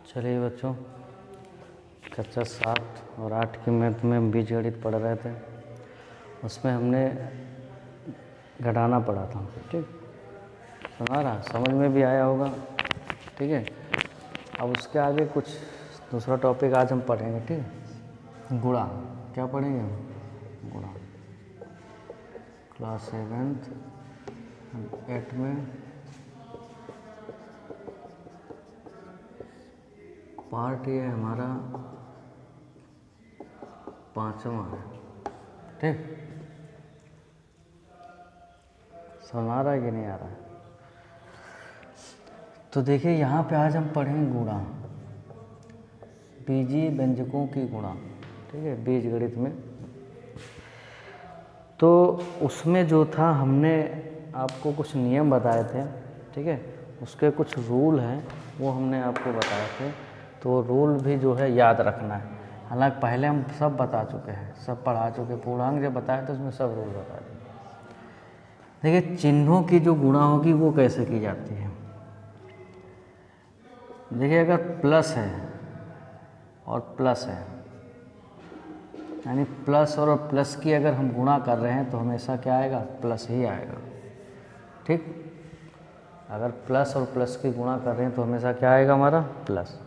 चलिए बच्चों, कक्षा 7 और 8 की मैथ में बीजगणित पढ़ रहे थे। उसमें हमने घटाना पढ़ा था। ठीक, सुना रहा, समझ में भी आया होगा। ठीक है, अब उसके आगे कुछ दूसरा टॉपिक आज हम पढ़ेंगे। ठीक है, गुणा। क्या पढ़ेंगे हम? गुणा। क्लास 7 8 में पार्ट ये हमारा 5वां है। ठीक, समझ आ रहा है कि नहीं आ रहा है? तो देखिए, यहाँ पे आज हम पढ़ेंगे गुणा, बीजीय व्यंजकों की गुणा। ठीक है, बीजगणित में। तो उसमें जो था, हमने आपको कुछ नियम बताए थे। ठीक है, उसके कुछ रूल हैं, वो हमने आपको बताए थे। तो रूल भी जो है याद रखना है। हालांकि पहले हम सब बता चुके हैं, सब पढ़ा चुके। पूर्णांक जब बताए तो उसमें सब रूल बता दिए। देखिए, चिन्हों की जो गुणा होगी वो कैसे की जाती है। देखिए, अगर प्लस है और प्लस है, यानी प्लस और प्लस की अगर हम गुणा कर रहे हैं तो हमेशा क्या आएगा? प्लस ही आएगा। ठीक, अगर प्लस और प्लस की गुणा कर रहे हैं तो हमेशा क्या आएगा? हमारा प्लस।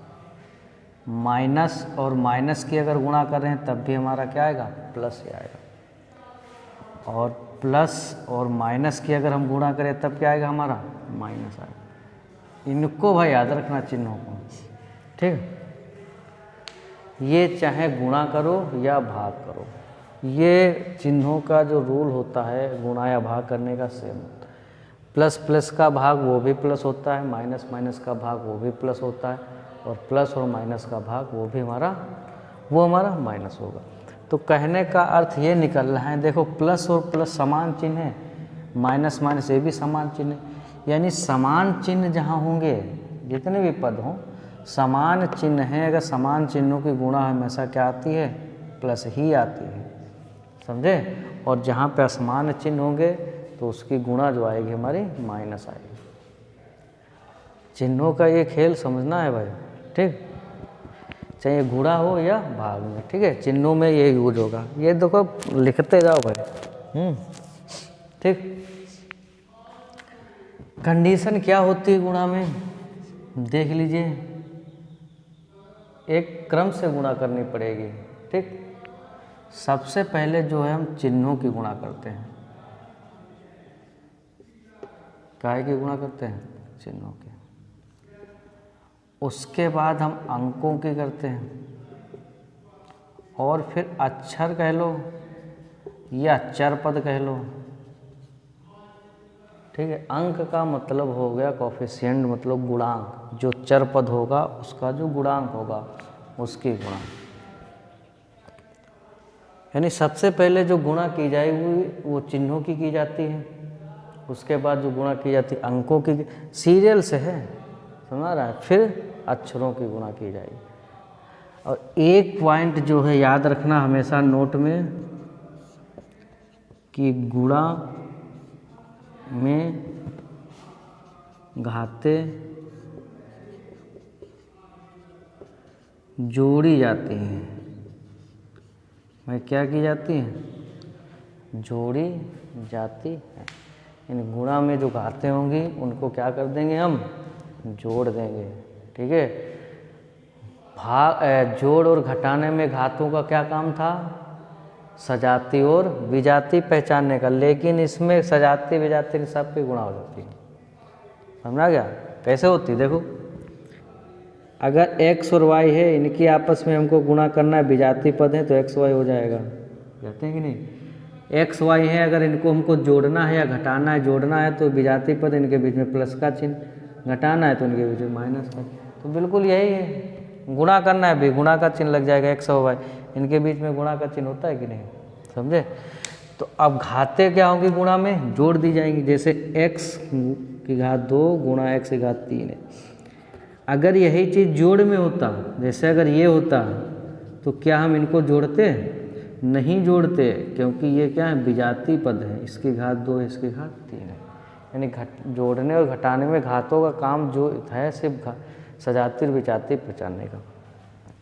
माइनस और माइनस की अगर गुणा कर रहे हैं तब भी हमारा क्या आएगा? प्लस ही आएगा। और प्लस और माइनस की अगर हम गुणा करें तब क्या आएगा? हमारा माइनस आएगा। इनको भाई याद रखना, चिन्हों को। ठीक, ये चाहे गुणा करो या भाग करो, ये चिन्हों का जो रूल होता है गुणा या भाग करने का सेम होता है। प्लस प्लस का भाग वो भी प्लस होता है, माइनस माइनस का भाग वो भी प्लस होता है, और प्लस और माइनस का भाग वो भी हमारा माइनस होगा। तो कहने का अर्थ ये निकल रहा है, देखो प्लस और प्लस समान चिन्ह है, माइनस माइनस ये भी समान चिन्ह है। यानी समान चिन्ह जहाँ होंगे, जितने भी पद हों, समान चिन्ह हैं, अगर समान चिन्हों की गुणा हमेशा क्या आती है? प्लस ही आती है। समझे? और जहाँ पे असमान चिन्ह होंगे तो उसकी गुणा जो आएगी हमारी माइनस आएगी। चिन्हों का ये खेल समझना है भाई। ठीक, चाहे गुणा हो या भाग में। ठीक है, चिन्हों में ये यूज होगा। ये देखो, लिखते जाओ भाई। ठीक, कंडीशन क्या होती है गुणा में? देख लीजिए, एक क्रम से गुणा करनी पड़ेगी। ठीक, सबसे पहले जो है हम चिन्हों की गुणा करते हैं। काय की गुणा करते हैं? चिन्हों की। उसके बाद हम अंकों की करते हैं, और फिर अक्षर कह लो या चर पद कह लो। ठीक है, अंक का मतलब हो गया कोफिशिएंट, मतलब गुणांक। जो चर पद होगा उसका जो गुणांक होगा उसकी गुणा। यानी सबसे पहले जो गुणा की जाएगी वो चिन्हों की जाती है। उसके बाद जो गुणा की जाती है अंकों की, सीरियल से है, समझ रहा है? फिर अक्षरों की गुणा की जाएगी। और एक पॉइंट जो है याद रखना हमेशा नोट में, कि गुणा में घातें जोड़ी जाती हैं। मैं क्या की जाती हैं? जोड़ी जाती है। इन गुणा में जो घातें होंगी उनको क्या कर देंगे? हम जोड़ देंगे। ठीक है, जोड़ और घटाने में घातों का क्या काम था? सजाती और विजाती पहचानने का। लेकिन इसमें सजाती विजाती सब की गुणा हो जाती है। समझा गया? कैसे होती? देखो, अगर x और y है, इनकी आपस में हमको गुणा करना है, विजाती पद है तो x y हो जाएगा। कहते हैं कि नहीं? x y है, अगर इनको हमको जोड़ना है या घटाना है, जोड़ना है तो विजाती पद, इनके बीच में प्लस का चिन्ह, घटाना है तो इनके बीच में माइनस का। तो बिल्कुल यही है, गुणा करना है भी, गुणा का चिन्ह लग जाएगा। x और y, इनके बीच में गुणा का चिन्ह होता है कि नहीं? समझे? तो अब घातें क्या होंगी? गुणा में जोड़ दी जाएंगी। जैसे x की घात 2 गुणा x की घात 3 है। अगर यही चीज़ जोड़ में होता, जैसे अगर ये होता, तो क्या हम इनको जोड़ते? नहीं जोड़ते, क्योंकि ये क्या है? विजाती पद है। इसकी घात 2 है, इसकी घात 3 है। यानी जोड़ने और घटाने में घातों का काम जो है सिर्फ सजाती और विजाती पहचानने का।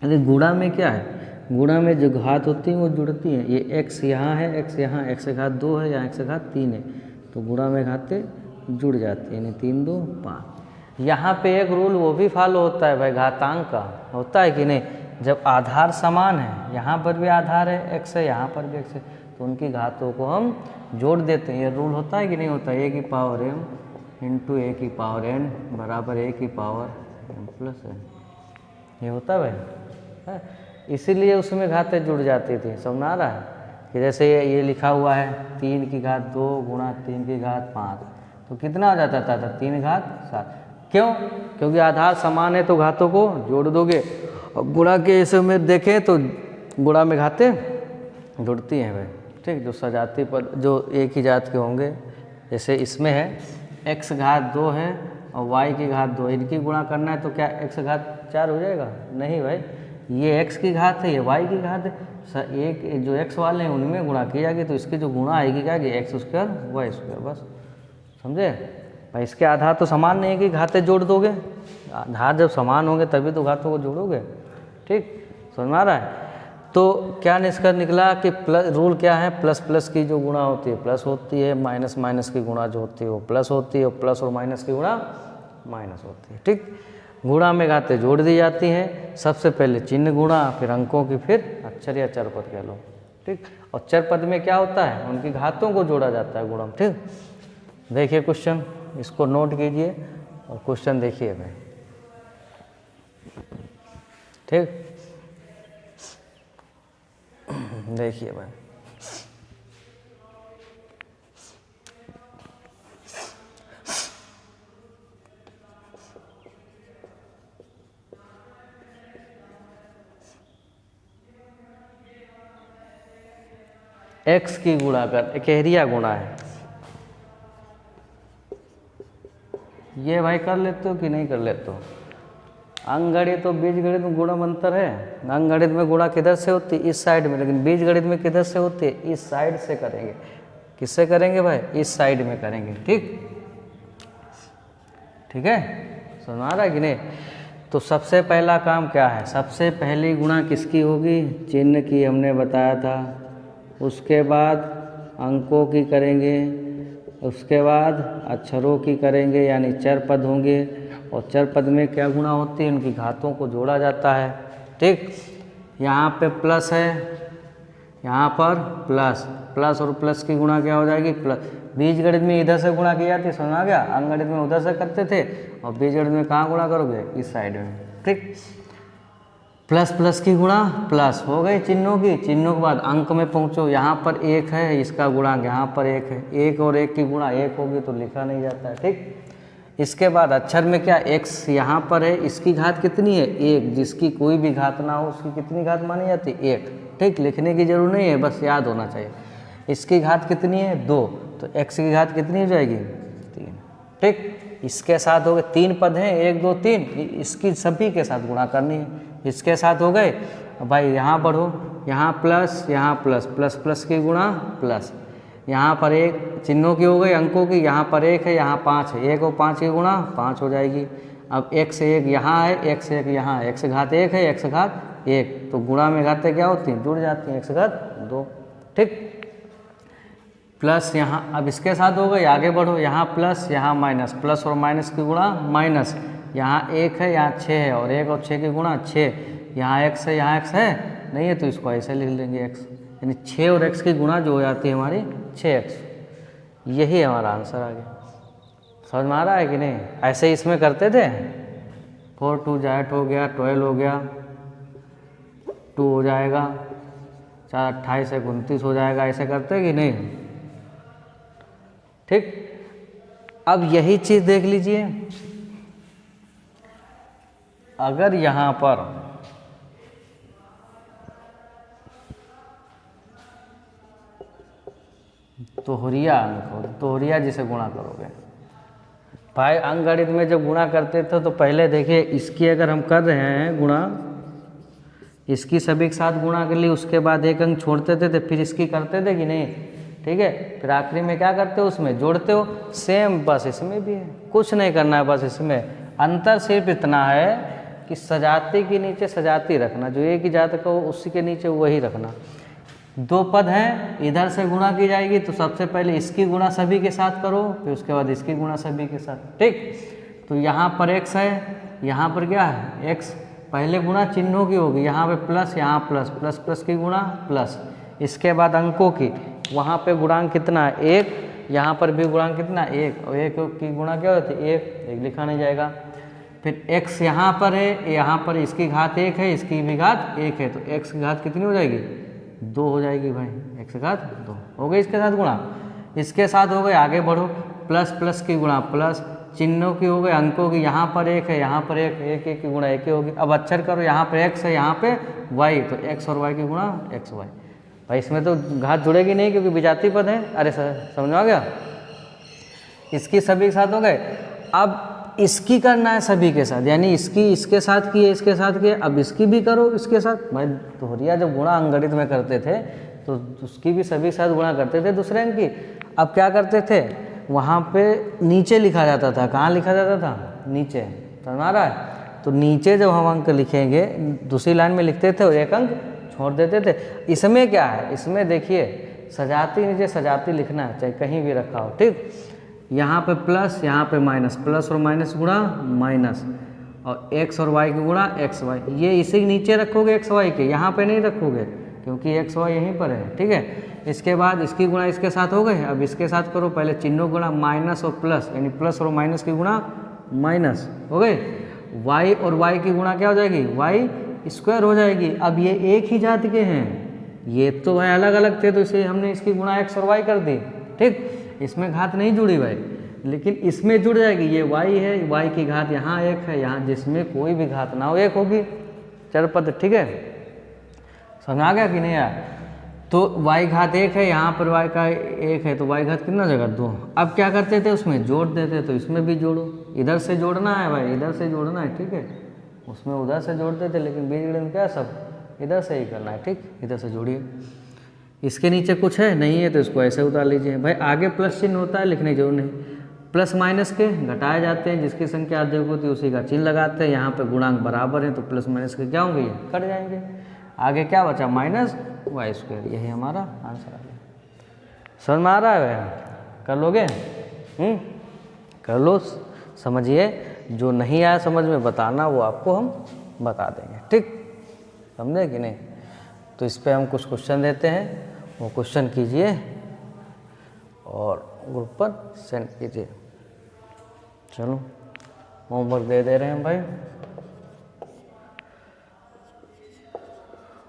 लेकिन गुणा में क्या है, गुणा में जो घात होती हैं वो जुड़ती हैं। ये x यहाँ है, x यहाँ, x से घात 2 है, यहाँ x से घात 3 है, तो गुणा में घातें जुड़ जाती हैं, यानी 3 2 5। यहाँ पे एक रूल वो भी फॉलो होता है भाई, घातांक का होता है कि नहीं, जब आधार समान है, यहाँ पर भी आधार है x है, यहाँ पर भी x है, तो उनकी घातों को हम जोड़ देते हैं। ये रूल होता है कि नहीं होता है, a की पावर m इंटू a की पावर n बराबर a की पावर m प्लस n, ये होता है भाई। इसीलिए उसमें घातें जुड़ जाती थी। समझ आ रहा है कि जैसे ये लिखा हुआ है 3 की घात 2 गुणा 3 की घात 5, तो कितना हो जाता था 3 घात 7। क्यों? क्योंकि आधार समान है तो घातों को जोड़ दोगे। और गुणा के इस में देखें तो गुणा में घातें जुड़ती हैं भाई, ठीक। जो सजाती पद जो एक ही जात के होंगे, जैसे इसमें है x घात 2 है और y की घात 2, इनकी गुणा करना है तो क्या x घात 4 हो जाएगा? नहीं भाई, ये x की घात है, ये y की घात है, एक जो x वाले हैं उनमें गुणा की जाएगी, तो इसकी जो गुणा आएगी क्या कि x स्क्वायर वाई स्क्वायर, बस। समझे भाई? इसके आधार तो समान नहीं है कि घातें जोड़ दोगे, आधार जब समान होंगे तभी तो घातों को जोड़ोगे, ठीक। समझ में आ रहा है? तो क्या निष्कर्ष निकला कि प्लस रूल क्या है, प्लस प्लस की जो गुणा होती है प्लस होती है, माइनस माइनस की गुणा जो होती है वो प्लस होती है, और प्लस और माइनस की गुणा माइनस होती है, ठीक। गुणा में घातें जोड़ दी जाती हैं, सबसे पहले चिन्ह गुणा, फिर अंकों की, फिर अक्षर या चर पद कह लो, ठीक। और चर पद में क्या होता है, उनकी घातों को जोड़ा जाता है गुणा, ठीक। देखिए क्वेश्चन, इसको नोट कीजिए और क्वेश्चन देखिए भाई, ठीक। देखिए भाई, x की गुणा कर एकहरिया गुणा है, ये भाई कर लेते हो कि नहीं कर लेते हो? अंकगणित तो बीजगणित में गुणा में अंतर है। अंकगणित में गुणा किधर से होती है? इस साइड में, लेकिन बीजगणित में किधर से होती है? इस साइड से करेंगे। किससे करेंगे भाई? इस साइड में करेंगे, ठीक। ठीक है, समझ आ रहा है कि नहीं? तो सबसे पहला काम क्या है, सबसे पहली गुणा किसकी होगी? चिन्ह की, हमने बताया था। उसके बाद अंकों की करेंगे, उसके बाद अक्षरों की करेंगे, यानी चर पद होंगे। और चर पद में क्या गुणा होती है? उनकी घातों को जोड़ा जाता है, ठीक। यहाँ पे प्लस है, यहाँ पर प्लस, प्लस और प्लस की गुणा क्या हो जाएगी? प्लस। बीजगणित में इधर से गुणा की जाती है, समझ आ गया? अंकगणित में उधर से करते थे, और बीजगणित में कहाँ गुणा करोगे? इस साइड में, ठीक। प्लस प्लस की गुणा प्लस हो गई चिन्हों की, चिन्हों के बाद अंक में पहुँचो। यहाँ पर 1 है, इसका गुणांक यहाँ पर 1 है, 1 और 1 की गुणा 1 होगी तो लिखा नहीं जाता है, ठीक। इसके बाद अक्षर में क्या, x यहाँ पर है, इसकी घात कितनी है? 1। जिसकी कोई भी घात ना हो उसकी कितनी घात मानी जाती है? 1, ठीक। लिखने की जरूरत नहीं है, बस याद होना चाहिए। इसकी घात कितनी है? 2, तो x की घात कितनी हो जाएगी? 3, ठीक। इसके साथ हो गए 3 पद हैं, 1 2 3, इसकी सभी के साथ गुणा करनी है। इसके साथ हो गए भाई, यहाँ बढ़ो, यहाँ प्लस, यहाँ प्लस, प्लस प्लस की गुणा प्लस, यहाँ पर 1 चिन्हों की हो गई, अंकों की, यहाँ पर 1 है, यहाँ 5 है, 1 और 5 की गुणा 5 हो जाएगी। अब x 1 यहाँ है, x 1 यहाँ है, x घात 1 है, x घात 1, तो गुणा में घातें क्या होती हैं? जुड़ जाती हैं, x घात 2, ठीक। प्लस यहाँ, अब इसके साथ हो गई, आगे बढ़ो, यहाँ प्लस, यहाँ माइनस, प्लस और माइनस की गुणा माइनस, यहाँ 1 है, यहाँ 6 है, और 1 और 6 की गुणा 6, यहाँ x है, यहाँ x है नहीं है, तो इसको ऐसे लिख लेंगे x, यानी 6 और x की गुणा जो हो जाती है हमारी 6x। यही हमारा आंसर आ गया। समझ में आ रहा है कि नहीं? ऐसे इसमें करते थे, 4 2 8 हो गया, 12 हो गया, 2 हो जाएगा, 4 28 से 29 हो जाएगा, ऐसे करते कि नहीं? ठीक। अब यही चीज़ देख लीजिए, अगर यहाँ पर तोहरिया अंक हो, तोहरिया जिसे गुणा करोगे भाई, अंकगणित में जब गुणा करते थे तो पहले देखिए, इसकी अगर हम कर रहे हैं गुणा, इसकी सभी के साथ गुणा कर ली, उसके बाद एक अंक छोड़ते थे, फिर इसकी करते थे कि नहीं? ठीक है, फिर आखिरी में क्या करते हो? उसमें जोड़ते हो। सेम बस इसमें भी है, कुछ नहीं करना है, बस इसमें अंतर सिर्फ इतना है कि सजाती के नीचे सजाती रखना, जो एक ही जात का हो उसी के नीचे वही रखना। दो पद हैं, इधर से गुणा की जाएगी तो सबसे पहले इसकी गुणा सभी के साथ करो, फिर उसके बाद इसकी गुणा सभी के साथ, ठीक। तो यहाँ पर x है, यहाँ पर क्या है x, पहले गुणा चिन्हों की होगी, यहाँ पे प्लस, यहाँ प्लस, प्लस प्लस की गुणा प्लस, इसके बाद अंकों की, वहाँ पे गुणांक कितना है 1, यहाँ पर भी गुणांक कितना 1, और 1 की गुणा क्या होती है 1 लिखा नहीं जाएगा। फिर x यहाँ पर है, यहाँ पर इसकी घात 1 है, इसकी भी घात 1 है, तो x की घात कितनी हो जाएगी 2 हो जाएगी भाई, x की घात 2 हो गई, इसके साथ गुणा, इसके साथ हो गए, आगे बढ़ो, प्लस प्लस की गुणा प्लस, चिन्हों की हो गए, अंकों की, यहाँ पर 1 है, यहाँ पर 1, 1 1 की गुणा 1 होगी। अब अक्षर करो, यहाँ पे x है, यहाँ पे y, तो x और y की गुणा x y। भाई इसमें तो घात जुड़ेगी नहीं क्योंकि विजातीय पद है। अरे सर समझ में आ गया, इसकी सभी के साथ हो गए। अब इसकी करना है सभी के साथ, यानी इसकी इसके साथ किए, इसके साथ किए, अब इसकी भी करो इसके साथ। भाई दोहरिया जब गुणा अंगणित में करते थे तो उसकी भी सभी के साथ गुणा करते थे दूसरे अंक की। अब क्या करते थे, वहाँ पे नीचे लिखा जाता था, कहाँ लिखा जाता था नीचे, समझ आ रहा है। तो नीचे जब हम अंक लिखेंगे दूसरी लाइन में लिखते थे और एक अंक छोड़ देते थे। इसमें क्या है, इसमें देखिए सजाती नीचे सजाती लिखना है, चाहे कहीं भी रखा हो, ठीक। यहाँ पे प्लस, यहाँ पे माइनस, प्लस और माइनस गुणा माइनस, और x और y की गुणा x y, ये इसी नीचे रखोगे x y के, यहाँ पे नहीं रखोगे क्योंकि x y यहीं पर है, ठीक है। इसके बाद इसकी गुणा इसके साथ हो गए, अब इसके साथ करो, पहले चिन्हों गुणा माइनस और प्लस, यानी प्लस और माइनस की गुणा माइनस हो गए, y और y की गुणा क्या हो जाएगी y स्क्वायर हो जाएगी। अब ये एक ही जाति के हैं, ये तो है अलग अलग थे, तो इसे हमने इसकी गुणा x और y कर दी, ठीक। इसमें घात नहीं जुड़ी भाई, लेकिन इसमें जुड़ जाएगी, ये y है, y की घात यहाँ 1 है, यहाँ जिसमें कोई भी घात ना हो 1 होगी, चरपद, ठीक है। समझ आ गया कि नहीं आया। तो y घात 1 है, यहाँ पर y का 1 है, तो y घात कितना जगह 2। अब क्या करते थे, उसमें जोड़ देते, तो इसमें भी जोड़ो, इधर से जोड़ना है भाई, इधर से जोड़ना है, ठीक है। उसमें उधर से जोड़ते थे, लेकिन बीजगणित क्या सब इधर से ही करना है, ठीक। इधर से जोड़िए, इसके नीचे कुछ है नहीं है तो इसको ऐसे उतार लीजिए भाई। आगे प्लस चिन्ह होता है, लिखने की जरूरत नहीं, प्लस माइनस के घटाए जाते हैं, जिसकी संख्या अधिक होती है उसी का चिन्ह लगाते हैं। यहाँ पे गुणांक बराबर है तो प्लस माइनस के क्या होंगे, ये कट जाएंगे। आगे क्या बचा माइनस वाई स्क्वायर, यही हमारा आंसर आ गया। समझ में आ रहा है, कर लोगे, कर लो, समझिए। जो नहीं आया समझ में बताना, वो आपको हम बता देंगे, ठीक, समझे कि नहीं। तो इस पे हम कुछ क्वेश्चन देते हैं, वो क्वेश्चन कीजिए और ग्रुप पर सेंड कीजिए। चलो होमवर्क दे रहे हैं भाई,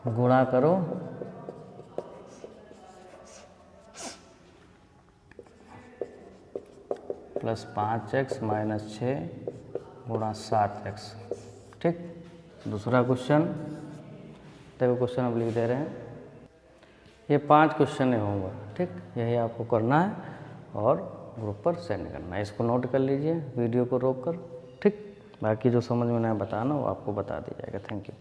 गुणा करो +5x - 6 गुणा 7x, ठीक। दूसरा क्वेश्चन देखो, क्वेश्चन अब लिख दे रहे हैं, ये 5 क्वेश्चन है होमवर्क, ठीक। यही आपको करना है और ग्रुप पर सेंड करना है। इसको नोट कर लीजिए वीडियो को रोक कर, ठीक। बाकी जो समझ में ना बताना वो आपको बता दिया जाएगा। Thank you.